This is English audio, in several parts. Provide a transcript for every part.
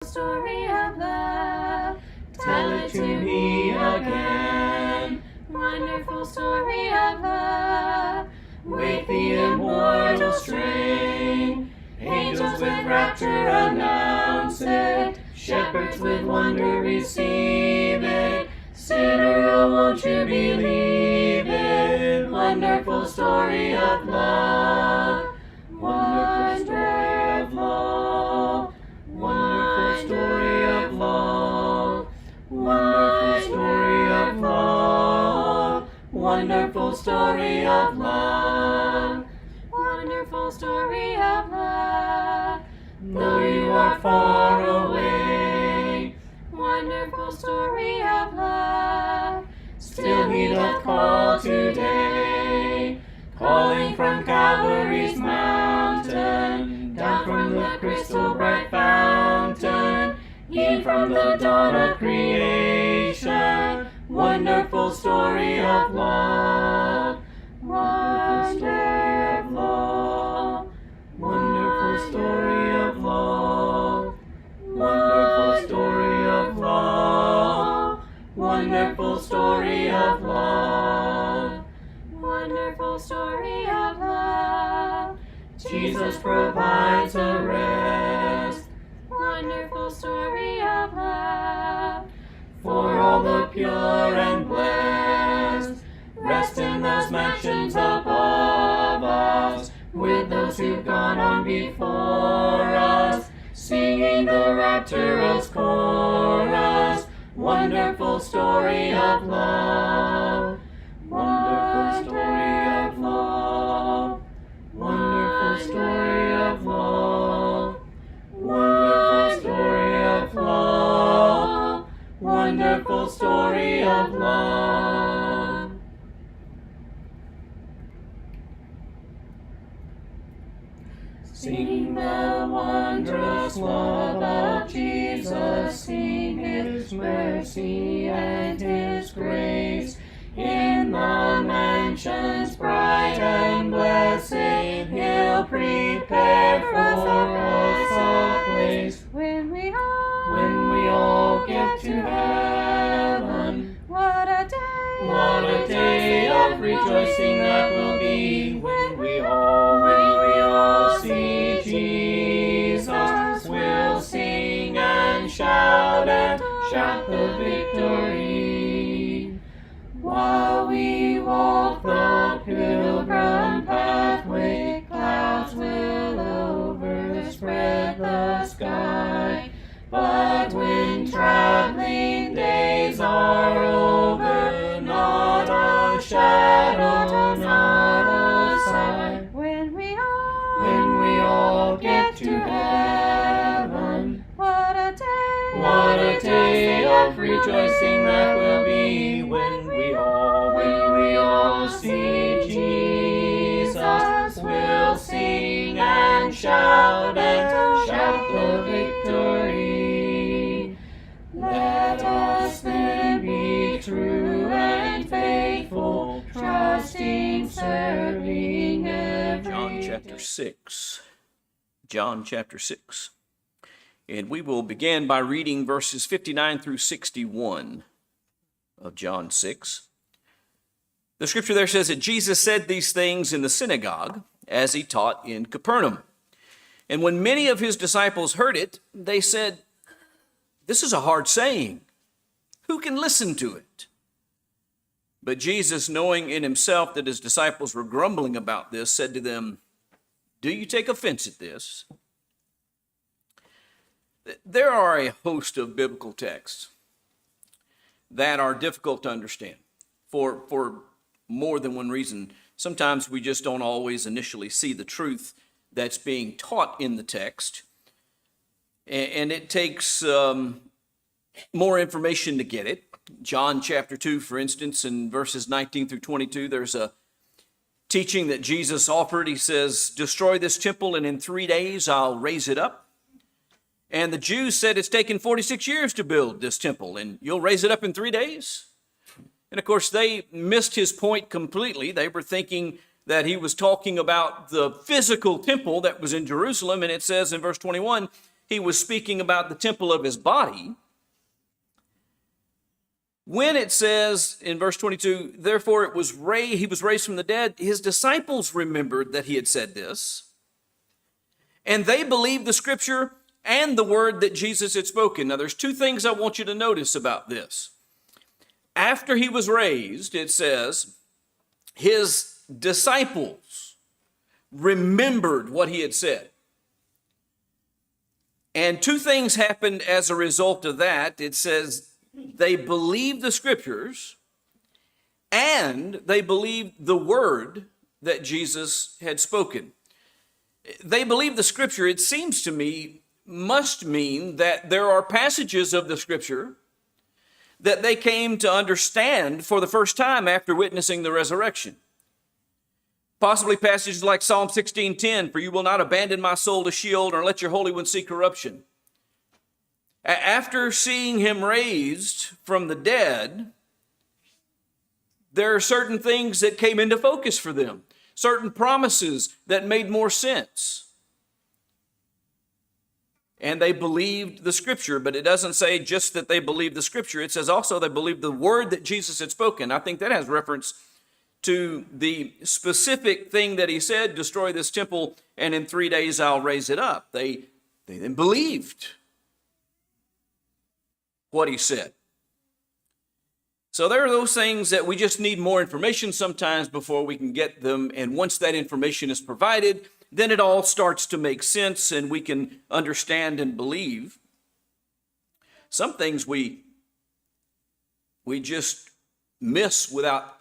story of love. Tell it to me again. Wonderful story of love. With the immortal strain, angels with rapture announce it. Shepherds with wonder receive it. Sinner, oh, won't you believe it? Wonderful story of love. Wonderful story of love. Wonderful story of love. Wonderful story of love. Wonderful story of love. Wonderful story of love. Though you are far away, wonderful story of love. Still he doth call today, calling from Calvary's mountain, down from the crystal bright fountain, ye from the dawn of creation. Wonderful story of love. Wonderful story of love. Wonderful story of love. Wonderful story of love. Wonderful story of love. Wonderful story of love. Jesus provides a rest. Wonderful story of love. For all the pure and blessed, rest in those mansions above us, with those who've gone on before us, singing the rapturous chorus. Wonderful story of love. Wonderful story of love. Wonderful story of love. Wonderful story of love. Wonderful story of love. Sing the wondrous love of Jesus, sing his mercy and his grace. In the mansions bright and blessed, he'll prepare for us a place. When we all get to heaven, what a day of rejoicing that will be. When we all see Jesus, we'll sing and shout the victory. While we walk the pilgrim pathway, clouds will overspread the sky. But when traveling days are over, not a shadow, not a sign. When we all get to heaven, what a day of rejoicing that will be. When we all see Jesus, we'll sing and shout the victory. Let us then be true and faithful, trusting, serving every John chapter 6. John chapter 6. And we will begin by reading verses 59 through 61 of John 6. The scripture there says that Jesus said these things in the synagogue as he taught in Capernaum. And when many of his disciples heard it, they said, "This is a hard saying. Who can listen to it?" But Jesus, knowing in himself that his disciples were grumbling about this, said to them, "Do you take offense at this?" There are a host of biblical texts that are difficult to understand for more than one reason. Sometimes we just don't always initially see the truth that's being taught in the text, and it takes more information to get it. John chapter 2, for instance, in verses 19 through 22, there's a teaching that Jesus offered. He says, "Destroy this temple, and in 3 days I'll raise it up." And the Jews said, "It's taken 46 years to build this temple, and you'll raise it up in 3 days?" And of course, they missed his point completely. They were thinking that he was talking about the physical temple that was in Jerusalem. And it says in verse 21, he was speaking about the temple of his body. When it says in verse 22, therefore he was raised from the dead, his disciples remembered that he had said this, and they believed the scripture and the word that Jesus had spoken. Now, there's two things I want you to notice about this. After he was raised, it says, his disciples remembered what he had said. And two things happened as a result of that. It says they believed the scriptures and they believed the word that Jesus had spoken. They believed the scripture, it seems to me, must mean that there are passages of the scripture that they came to understand for the first time after witnessing the resurrection. Possibly passages like Psalm 16:10, for you will not abandon my soul to Sheol, nor let your Holy One see corruption. After seeing him raised from the dead, there are certain things that came into focus for them, certain promises that made more sense. And they believed the scripture, but it doesn't say just that they believed the scripture. It says also they believed the word that Jesus had spoken. I think that has reference to the specific thing that he said, destroy this temple, and in 3 days I'll raise it up. They then believed what he said. So there are those things that we just need more information sometimes before we can get them. And once that information is provided, then it all starts to make sense and we can understand and believe. Some things we just miss without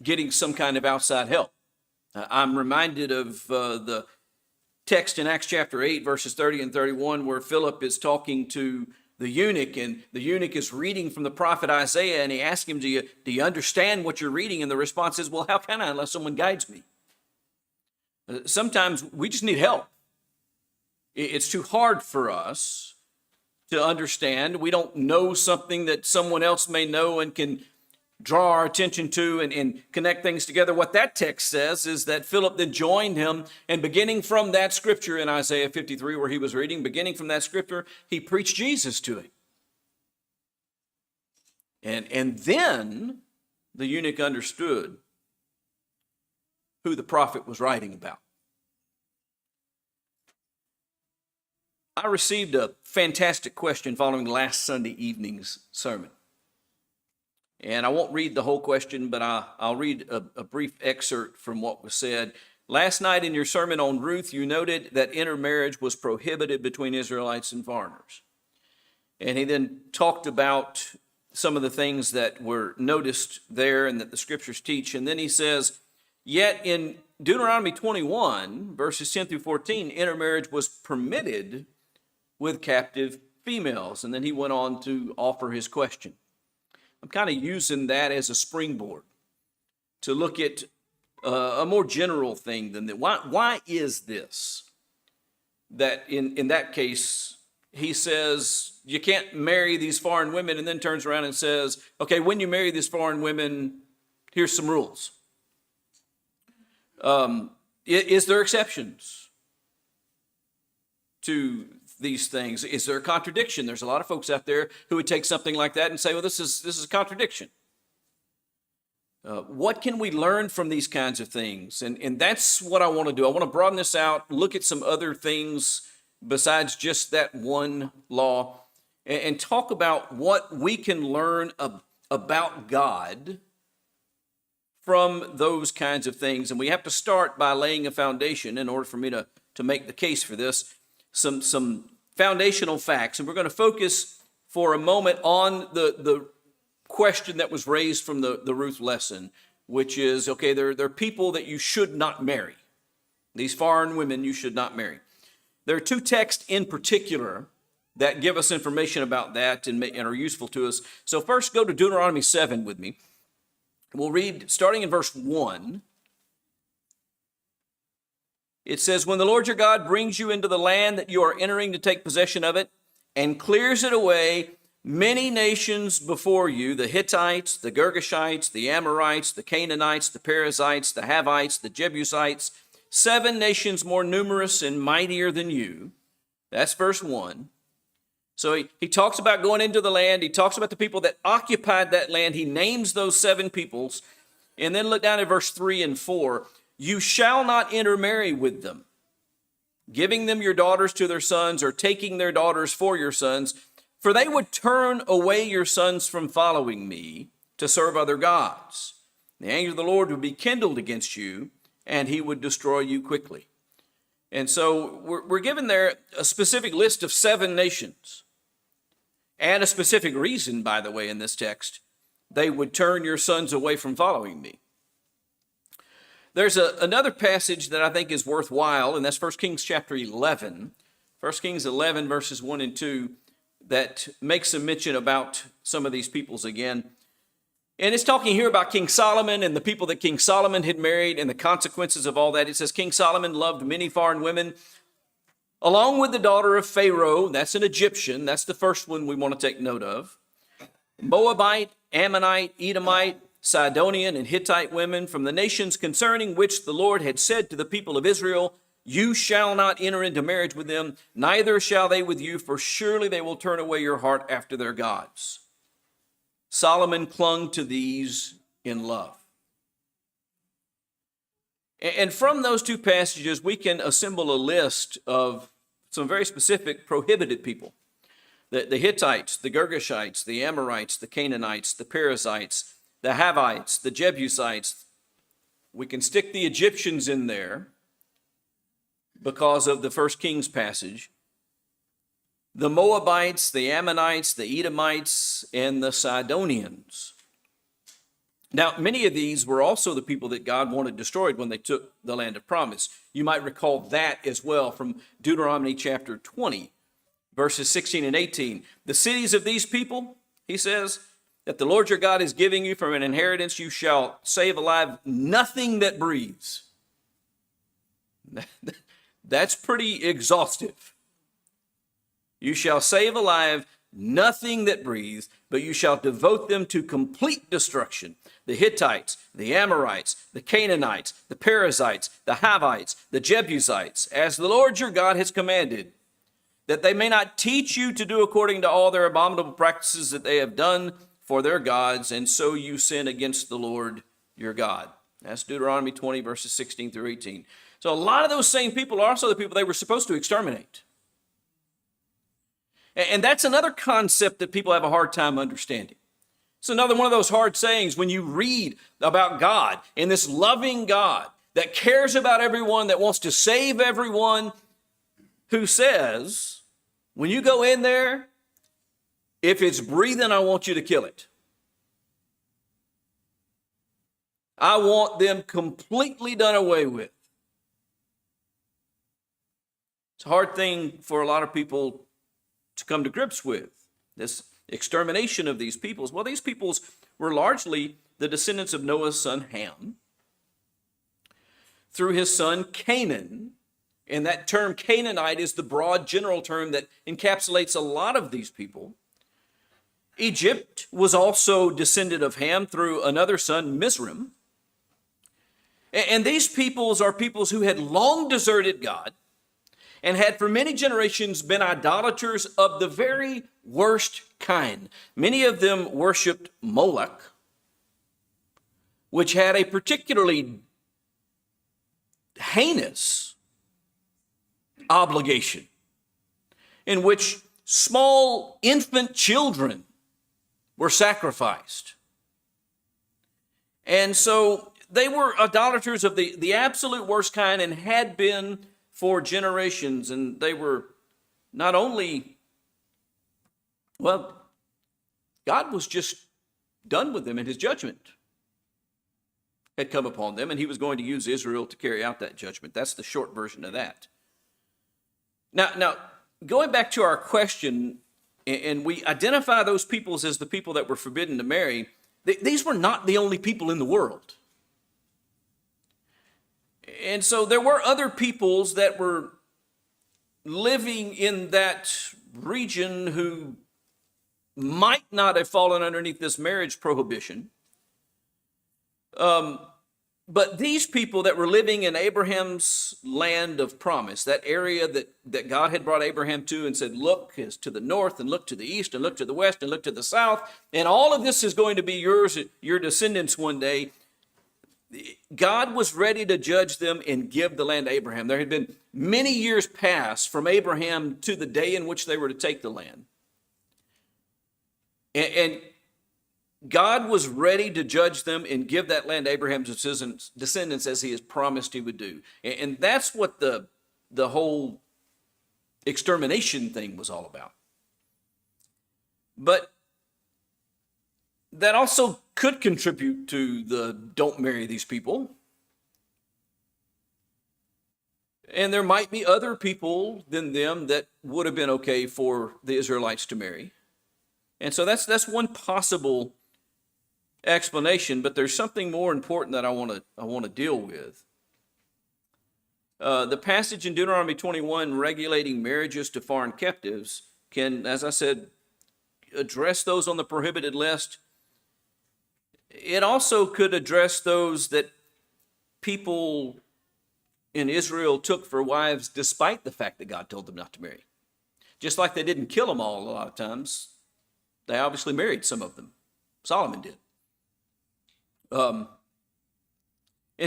getting some kind of outside help. I'm reminded of the text in Acts chapter 8, verses 30 and 31, where Philip is talking to the eunuch, and the eunuch is reading from the prophet Isaiah, and he asks him, do you understand what you're reading? And the response is, well, how can I unless someone guides me? Sometimes we just need help. It's too hard for us to understand. We don't know something that someone else may know and can draw our attention to and connect things together. What that text says is that Philip then joined him, and beginning from that scripture in Isaiah 53 where he was reading, beginning from that scripture, he preached Jesus to him. And then the eunuch understood who the prophet was writing about. I received a fantastic question following last Sunday evening's sermon. And I won't read the whole question, but I'll read a brief excerpt from what was said. Last night in your sermon on Ruth, you noted that intermarriage was prohibited between Israelites and foreigners. And he then talked about some of the things that were noticed there and that the scriptures teach. And then he says, yet in Deuteronomy 21, verses 10 through 14, intermarriage was permitted with captive females. And then he went on to offer his question. I'm kind of using that as a springboard to look at a more general thing than that. Why is this? That in that case, he says, you can't marry these foreign women, and then turns around and says, okay, when you marry these foreign women, here's some rules. Is there exceptions to these things? Is there a contradiction? There's a lot of folks out there who would take something like that and say, well, this is a contradiction. What can we learn from these kinds of things? And that's what I want to do. I want to broaden this out, look at some other things besides just that one law, and talk about what we can learn about God from those kinds of things. And we have to start by laying a foundation in order for me to make the case for this. Some foundational facts, and we're going to focus for a moment on the question that was raised from the Ruth lesson, which is, okay, there are people that you should not marry. These foreign women you should not marry. There are two texts in particular that give us information about that and are useful to us. So first, go to Deuteronomy 7 with me. We'll read starting in verse 1. It says, when the Lord your God brings you into the land that you are entering to take possession of it, and clears it away, many nations before you, the Hittites, the Girgashites, the Amorites, the Canaanites, the Perizzites, the Havites, the Jebusites, 7 nations more numerous and mightier than you, That's verse 1. So he talks about going into the land. He talks about the people that occupied that land. He names those 7 peoples. And then look down at verse 3 and 4. You shall not intermarry with them, giving them your daughters to their sons or taking their daughters for your sons, for they would turn away your sons from following me to serve other gods. The anger of the Lord would be kindled against you, and he would destroy you quickly. And so we're given there a specific list of 7 nations, and a specific reason, by the way, in this text. They would turn your sons away from following me. There's another passage that I think is worthwhile, and that's 1 Kings chapter 11. 1 Kings 11, verses 1 and 2, that makes a mention about some of these peoples again. And it's talking here about King Solomon and the people that King Solomon had married and the consequences of all that. It says, King Solomon loved many foreign women, along with the daughter of Pharaoh. That's an Egyptian. That's the first one we want to take note of. Moabite, Ammonite, Edomite, Sidonian, and Hittite women from the nations concerning which the Lord had said to the people of Israel, you shall not enter into marriage with them, neither shall they with you, for surely they will turn away your heart after their gods. Solomon clung to these in love. And from those 2 passages, we can assemble a list of some very specific prohibited people. The Hittites, the Girgashites, the Amorites, the Canaanites, the Perizzites, the Havites, the Jebusites. We can stick the Egyptians in there because of the 1 Kings passage. The Moabites, the Ammonites, the Edomites, and the Sidonians. Now, many of these were also the people that God wanted destroyed when they took the land of promise. You might recall that as well from Deuteronomy chapter 20, verses 16 and 18. The cities of these people, he says, that the Lord your God is giving you for an inheritance, you shall save alive nothing that breathes. That's pretty exhaustive. You shall save alive nothing that breathes, but you shall devote them to complete destruction. The Hittites, the Amorites, the Canaanites, the Perizzites, the Havites, the Jebusites, as the Lord your God has commanded, that they may not teach you to do according to all their abominable practices that they have done for their gods, and so you sin against the Lord your God. That's Deuteronomy 20, verses 16 through 18. So a lot of those same people are also the people they were supposed to exterminate. And that's another concept that people have a hard time understanding. It's another one of those hard sayings when you read about God and this loving God that cares about everyone, that wants to save everyone, who says, when you go in there, if it's breathing, I want you to kill it. I want them completely done away with. It's a hard thing for a lot of people to come to grips with, this extermination of these peoples. Well, these peoples were largely the descendants of Noah's son Ham through his son Canaan. And that term Canaanite is the broad general term that encapsulates a lot of these people. Egypt was also descended of Ham through another son, Mizraim. And these peoples are peoples who had long deserted God and had for many generations been idolaters of the very worst kind. Many of them worshiped Moloch, which had a particularly heinous obligation in which small infant children were sacrificed. And so they were idolaters of the absolute worst kind and had been for generations. And they were not only, well, God was just done with them, and his judgment had come upon them, and he was going to use Israel to carry out that judgment. That's the short version of that. Now, going back to our question, and we identify those peoples as the people that were forbidden to marry, these were not the only people in the world. And so there were other peoples that were living in that region who might not have fallen underneath this marriage prohibition. But these people that were living in Abraham's land of promise, that area that God had brought Abraham to and said, look is to the north and look to the east and look to the west and look to the south, and all of this is going to be yours, your descendants one day. God was ready to judge them and give the land to Abraham. There had been many years passed from Abraham to the day in which they were to take the land. And God was ready to judge them and give that land to Abraham's descendants as he has promised he would do. And that's what the whole extermination thing was all about. But that also could contribute to the don't marry these people. And there might be other people than them that would have been okay for the Israelites to marry. And so that's one possible explanation, but there's something more important that I want to deal with. The passage in Deuteronomy 21 regulating marriages to foreign captives can, as I said, address those on the prohibited list. It also could address those that people in Israel took for wives despite the fact that God told them not to marry. Just like they didn't kill them all a lot of times, they obviously married some of them. Solomon did. And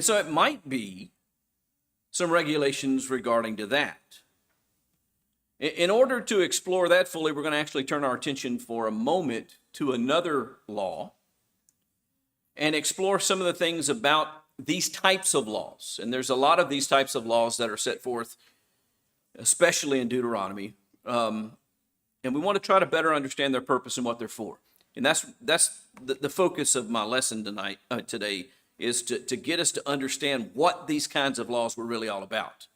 so it might be some regulations regarding to that. In order to explore that fully, we're going to actually turn our attention for a moment to another law and explore some of the things about these types of laws. And there's a lot of these types of laws that are set forth, especially in Deuteronomy. And we want to try to better understand their purpose and what they're for. And that's the focus of my lesson today is to get us to understand what these kinds of laws were really all about.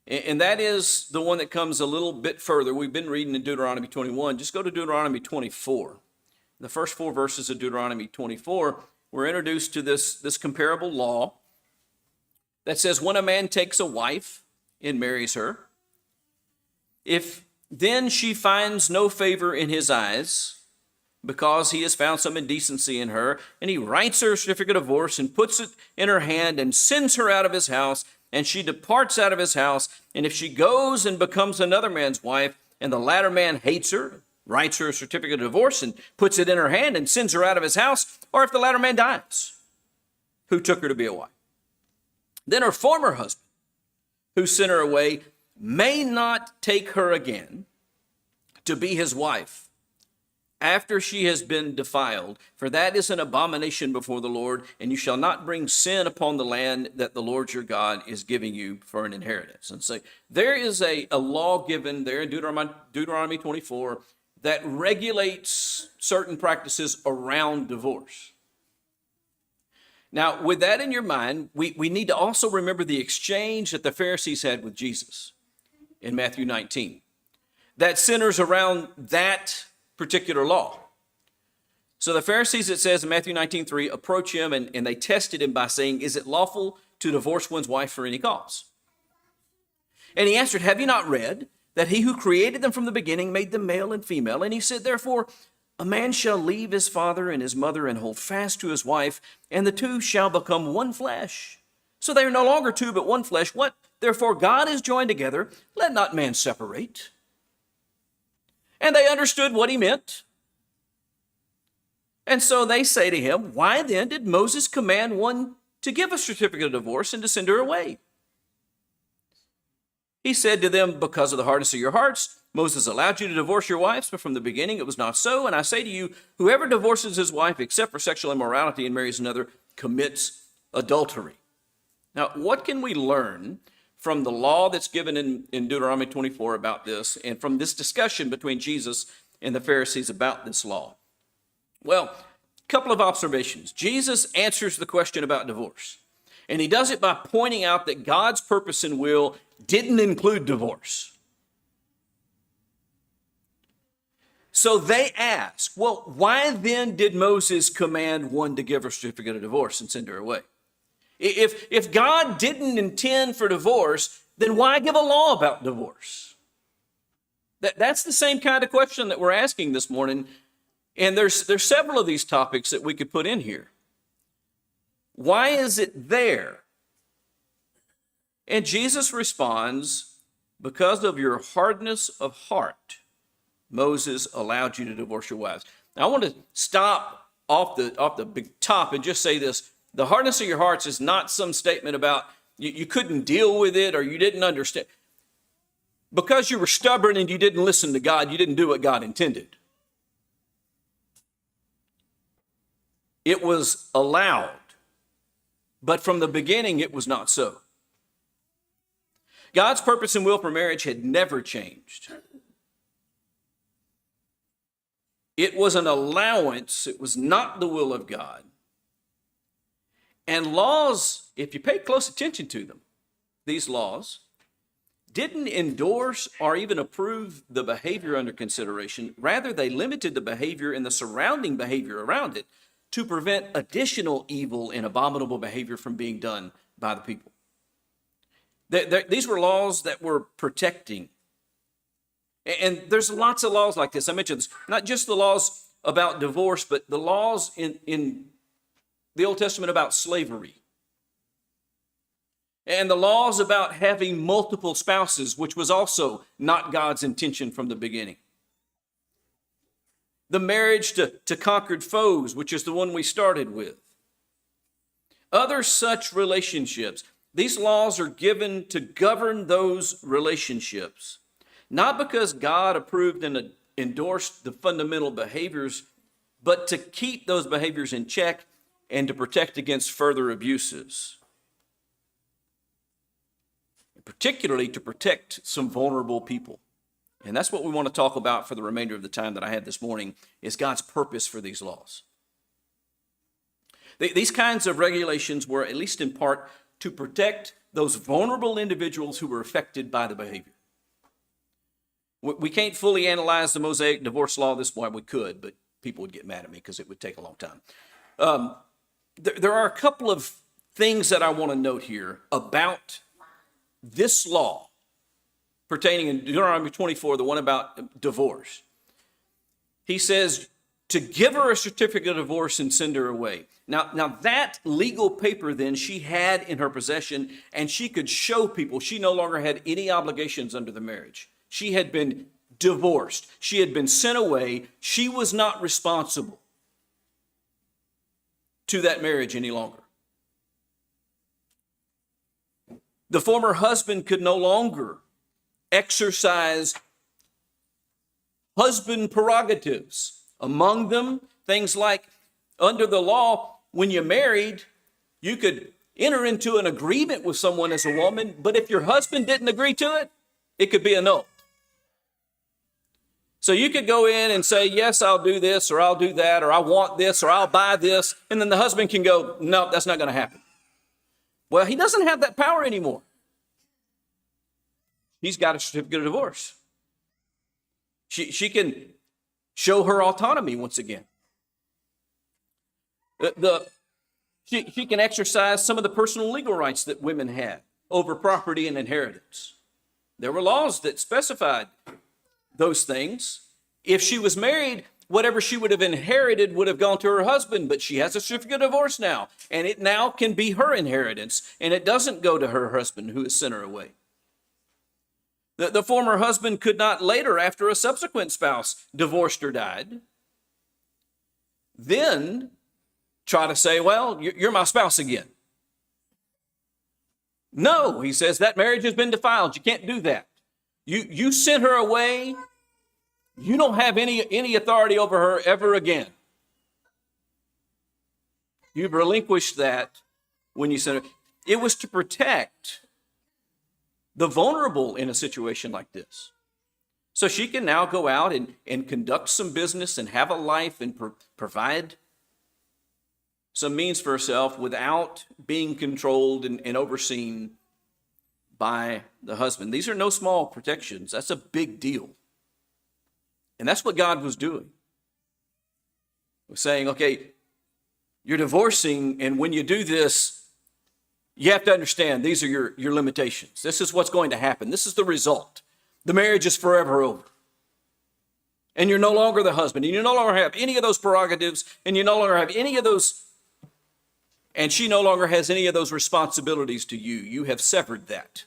And that is the one that comes a little bit further. We've been reading in Deuteronomy 21. Just go to Deuteronomy 24. The first 4 verses of Deuteronomy 24, we're introduced to this comparable law that says when a man takes a wife and marries her, if then she finds no favor in his eyes, because he has found some indecency in her, and he writes her a certificate of divorce and puts it in her hand and sends her out of his house, and she departs out of his house, and if she goes and becomes another man's wife, and the latter man hates her, writes her a certificate of divorce and puts it in her hand and sends her out of his house, or if the latter man dies, who took her to be a wife, then her former husband, who sent her away, may not take her again to be his wife after she has been defiled, for that is an abomination before the Lord, and you shall not bring sin upon the land that the Lord your God is giving you for an inheritance. And so there is a law given there in Deuteronomy 24 that regulates certain practices around divorce. Now, with that in your mind, we need to also remember the exchange that the Pharisees had with Jesus in Matthew 19. That centers around that particular law. So the Pharisees, it says in Matthew 19:3, approach him and they tested him by saying, is it lawful to divorce one's wife for any cause? And he answered, have you not read that he who created them from the beginning made them male and female? And he said, therefore, a man shall leave his father and his mother and hold fast to his wife, and the two shall become one flesh. So they are no longer two, but one flesh. What therefore God is joined together, let not man separate. And they understood what he meant. And so they say to him, why then did Moses command one to give a certificate of divorce and to send her away? He said to them, because of the hardness of your hearts, Moses allowed you to divorce your wives, but from the beginning it was not so. And I say to you, whoever divorces his wife except for sexual immorality and marries another commits adultery. Now, what can we learn from the law that's given in Deuteronomy 24 about this, and from this discussion between Jesus and the Pharisees about this law? Well, a couple of observations. Jesus answers the question about divorce, and he does it by pointing out that God's purpose and will didn't include divorce. So they ask, well, why then did Moses command one to give her a certificate of divorce and send her away? If God didn't intend for divorce, then why give a law about divorce? That's the same kind of question that we're asking this morning. And there's several of these topics that we could put in here. Why is it there? And Jesus responds, because of your hardness of heart, Moses allowed you to divorce your wives. Now, I want to stop off the big top and just say this. The hardness of your hearts is not some statement about you couldn't deal with it or you didn't understand. Because you were stubborn and you didn't listen to God, you didn't do what God intended. It was allowed, but from the beginning it was not so. God's purpose and will for marriage had never changed. It was an allowance. It was not the will of God. And laws, if you pay close attention to them, these laws didn't endorse or even approve the behavior under consideration. Rather, they limited the behavior and the surrounding behavior around it to prevent additional evil and abominable behavior from being done by the people. These were laws that were protecting. And there's lots of laws like this. I mentioned this, not just the laws about divorce, but the laws in the Old Testament about slavery. And the laws about having multiple spouses, which was also not God's intention from the beginning. The marriage to conquered foes, which is the one we started with. Other such relationships. These laws are given to govern those relationships, not because God approved and endorsed the fundamental behaviors, but to keep those behaviors in check and to protect against further abuses. Particularly to protect some vulnerable people. And that's what we want to talk about for the remainder of the time that I have this morning, is God's purpose for these laws. These kinds of regulations were, at least in part, to protect those vulnerable individuals who were affected by the behavior. We can't fully analyze the Mosaic divorce law this way. We could, but people would get mad at me because it would take a long time. There are a couple of things that I want to note here about this law pertaining in Deuteronomy 24, the one about divorce. He says to give her a certificate of divorce and send her away. Now that legal paper then she had in her possession, and she could show people she no longer had any obligations under the marriage. She had been divorced. She had been sent away. She was not responsible to that marriage any longer. The former husband could no longer exercise husband prerogatives. Among them, things like under the law, when you married, you could enter into an agreement with someone as a woman, but if your husband didn't agree to it, it could be annulled. So you could go in and say, yes, I'll do this, or I'll do that, or I want this, or I'll buy this, and then the husband can go, no, that's not going to happen. Well, he doesn't have that power anymore. He's got a certificate of divorce. She can show her autonomy once again. She can exercise some of the personal legal rights that women had over property and inheritance. There were laws that specified those things. If she was married, whatever she would have inherited would have gone to her husband, but she has a certificate of divorce now, and it now can be her inheritance, and it doesn't go to her husband who has sent her away. The former husband could not later, after a subsequent spouse divorced or died, then try to say, well, you're my spouse again. No, he says, that marriage has been defiled. You can't do that. You sent her away. You don't have any authority over her ever again. You've relinquished that when you sent her. It was to protect the vulnerable in a situation like this. So she can now go out and conduct some business and have a life and provide some means for herself without being controlled and overseen by the husband. These are no small protections. That's a big deal. And that's what God was doing. He was saying, okay, you're divorcing, and when you do this, you have to understand these are your limitations. This is what's going to happen. This is the result. The marriage is forever over. And you're no longer the husband, and you no longer have any of those prerogatives, and you no longer have any of those. And she no longer has any of those responsibilities to you. You have severed that.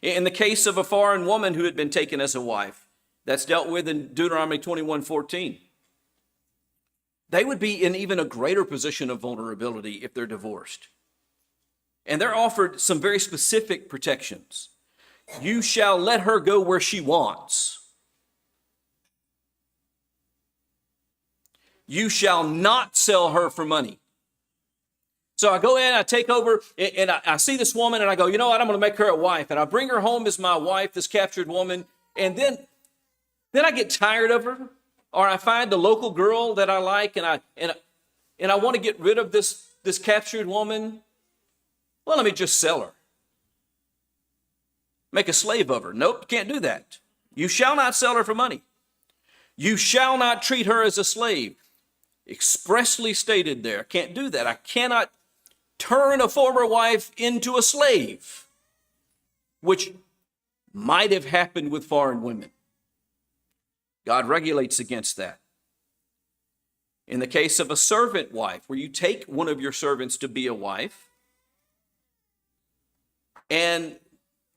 In the case of a foreign woman who had been taken as a wife, that's dealt with in Deuteronomy 21:14. They would be in even a greater position of vulnerability if they're divorced. And they're offered some very specific protections. You shall let her go where she wants. You shall not sell her for money. So I go in, I take over, and I see this woman, and I go, you know what, I'm going to make her a wife. And I bring her home as my wife, this captured woman. And then I get tired of her, or I find a local girl that I like, and I want to get rid of this captured woman. Well, let me just sell her. Make a slave of her. Nope, can't do that. You shall not sell her for money. You shall not treat her as a slave. Expressly stated there. Can't do that. I cannot turn a former wife into a slave, which might have happened with foreign women. God regulates against that. In the case of a servant wife, where you take one of your servants to be a wife, and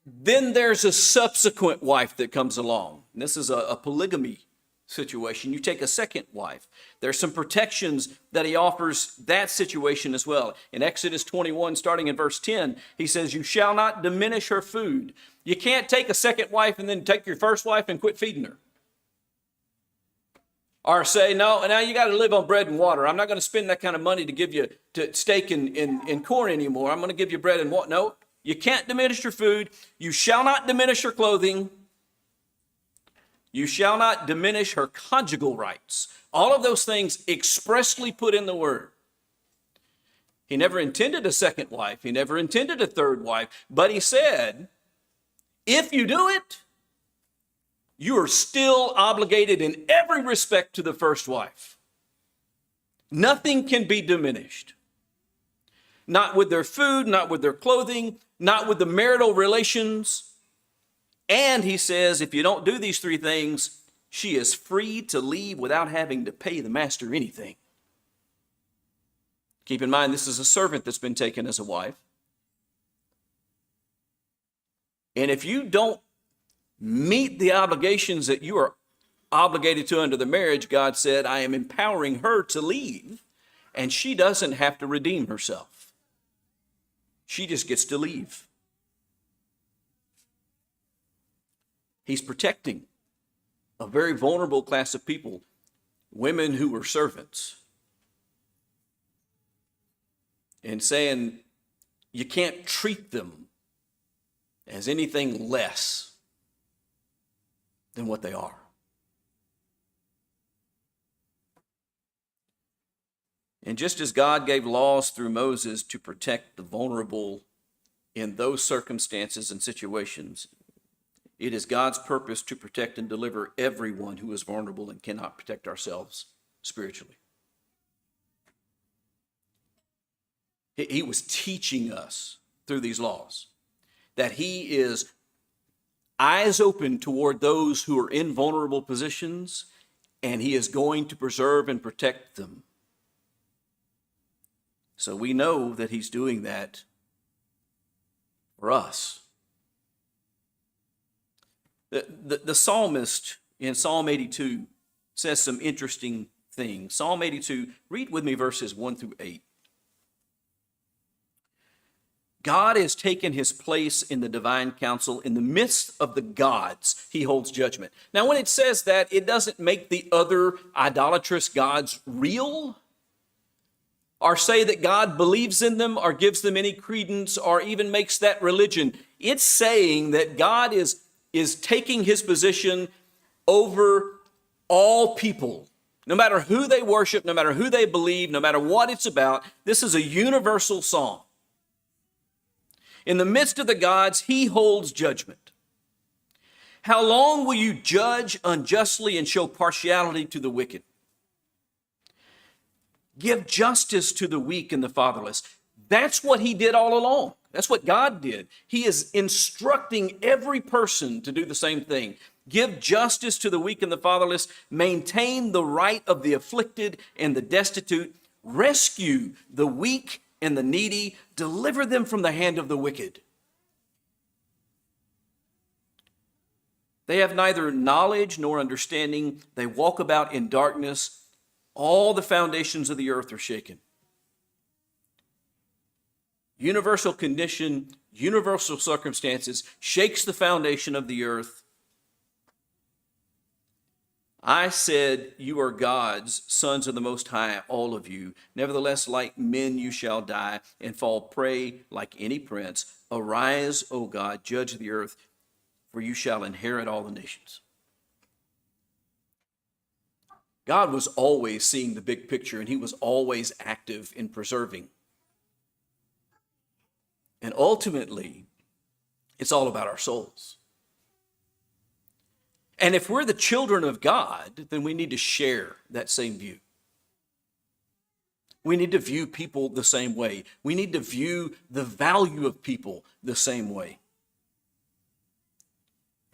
then there's a subsequent wife that comes along. And this is a polygamy situation. You take a second wife. There's some protections that he offers that situation as well. In Exodus 21, starting in verse 10, he says, you shall not diminish her food. You can't take a second wife and then take your first wife and quit feeding her. Or say, no, now you got to live on bread and water. I'm not going to spend that kind of money to give you steak and corn anymore. I'm going to give you bread and water. No, you can't diminish your food. You shall not diminish her clothing. You shall not diminish her conjugal rights. All of those things expressly put in the word. He never intended a second wife. He never intended a third wife. But he said, if you do it, you are still obligated in every respect to the first wife. Nothing can be diminished. Not with their food, not with their clothing, not with the marital relations. And he says, if you don't do these three things, she is free to leave without having to pay the master anything. Keep in mind, this is a servant that's been taken as a wife. And if you don't meet the obligations that you are obligated to under the marriage, God said, I am empowering her to leave, and she doesn't have to redeem herself. She just gets to leave. He's protecting a very vulnerable class of people, women who were servants, and saying you can't treat them as anything less than what they are. And just as God gave laws through Moses to protect the vulnerable in those circumstances and situations, it is God's purpose to protect and deliver everyone who is vulnerable and cannot protect ourselves spiritually. He was teaching us through these laws that he is eyes open toward those who are in vulnerable positions, and he is going to preserve and protect them. So we know that he's doing that for us. The psalmist in Psalm 82 says some interesting things. Psalm 82, read with me verses 1 through 8. God has taken his place in the divine council. In the midst of the gods, he holds judgment. Now, when it says that, it doesn't make the other idolatrous gods real, or say that God believes in them or gives them any credence or even makes that religion. It's saying that God is taking his position over all people. No matter who they worship, no matter who they believe, no matter what it's about, this is a universal song. In the midst of the gods, he holds judgment. How long will you judge unjustly and show partiality to the wicked? Give justice to the weak and the fatherless. That's what he did all along. That's what God did. He is instructing every person to do the same thing. Give justice to the weak and the fatherless. Maintain the right of the afflicted and the destitute. Rescue the weak and the needy. Deliver them from the hand of the wicked. They have neither knowledge nor understanding. They walk about in darkness. All the foundations of the earth are shaken. Universal condition, universal circumstances shakes the foundation of the earth. I said, you are gods, sons of the Most High, all of you. Nevertheless, like men you shall die and fall prey like any prince. Arise, O God, judge the earth, for you shall inherit all the nations. God was always seeing the big picture, and he was always active in preserving. And ultimately, it's all about our souls. And if we're the children of God, then we need to share that same view. We need to view people the same way. We need to view the value of people the same way.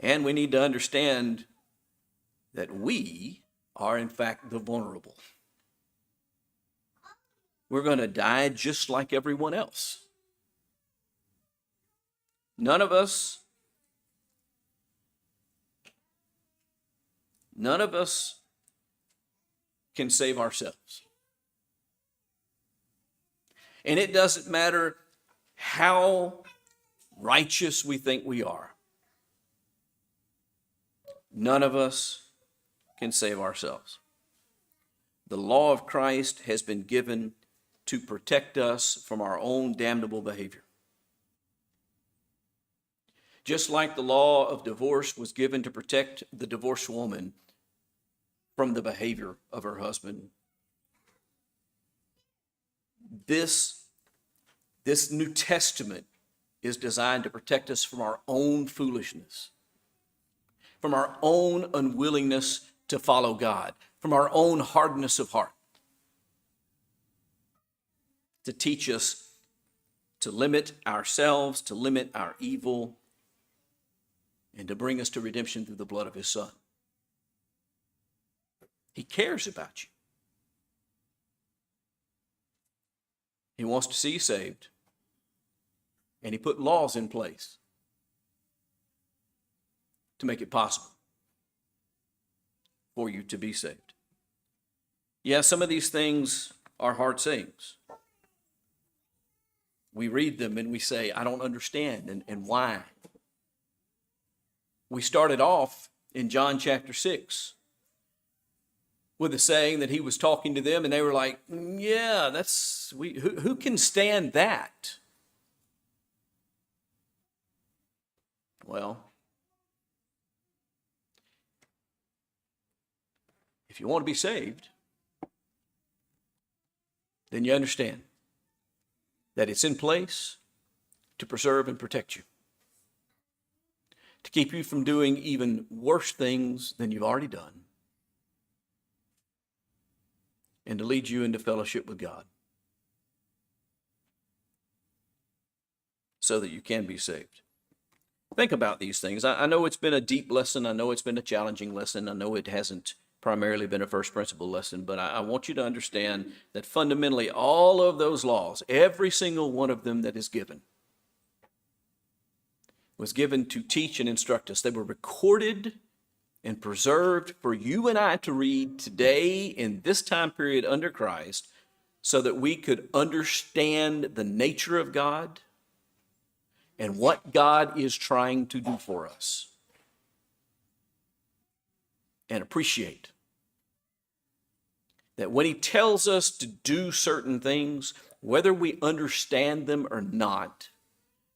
And we need to understand that we are, in fact, the vulnerable. We're going to die just like everyone else. None of us can save ourselves. And it doesn't matter how righteous we think we are. None of us can save ourselves. The law of Christ has been given to protect us from our own damnable behavior. Just like the law of divorce was given to protect the divorced woman from the behavior of her husband, this New Testament is designed to protect us from our own foolishness, from our own unwillingness to follow God, from our own hardness of heart, to teach us to limit ourselves, to limit our evil, and to bring us to redemption through the blood of his Son. He cares about you. He wants to see you saved. And he put laws in place to make it possible for you to be saved. Yeah, some of these things are hard sayings. We read them and we say, I don't understand, and why? We started off in John chapter 6 with a saying that he was talking to them, and they were like, yeah, who can stand that? Well, if you want to be saved, then you understand that it's in place to preserve and protect you, to keep you from doing even worse things than you've already done, and to lead you into fellowship with God so that you can be saved. Think about these things. I know it's been a deep lesson. I know it's been a challenging lesson. I know it hasn't primarily been a first principle lesson, but I want you to understand that fundamentally all of those laws, every single one of them that is given, was given to teach and instruct us. They were recorded and preserved for you and I to read today in this time period under Christ so that we could understand the nature of God and what God is trying to do for us, and appreciate that when he tells us to do certain things, whether we understand them or not,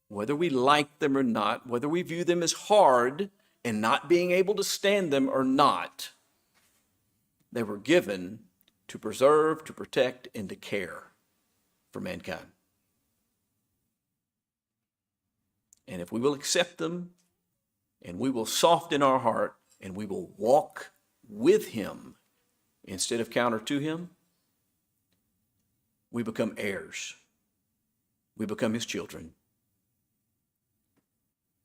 whether we like them or not, whether we view them as hard and not being able to stand them or not, they were given to preserve, to protect, and to care for mankind. And if we will accept them, and we will soften our heart, and we will walk with him instead of counter to him, we become heirs. We become his children.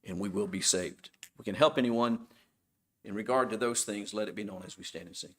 And we will be saved. If we can help anyone in regard to those things, let it be known as we stand and sing.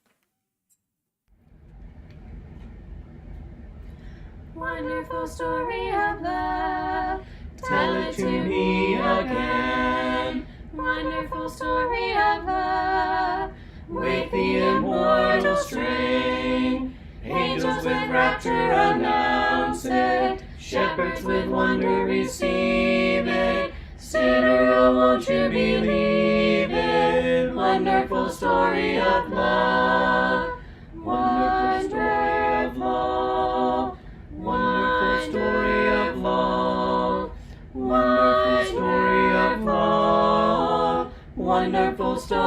Wonderful story of love. Tell it to me again. Wonderful story of love. With the immortal strain, angels with rapture announce it, shepherds with wonder receive it. Sinner, oh, won't you believe it? Wonderful story of love. Wonderful story of love. Wonderful story of love. Wonderful story of love. Wonderful story.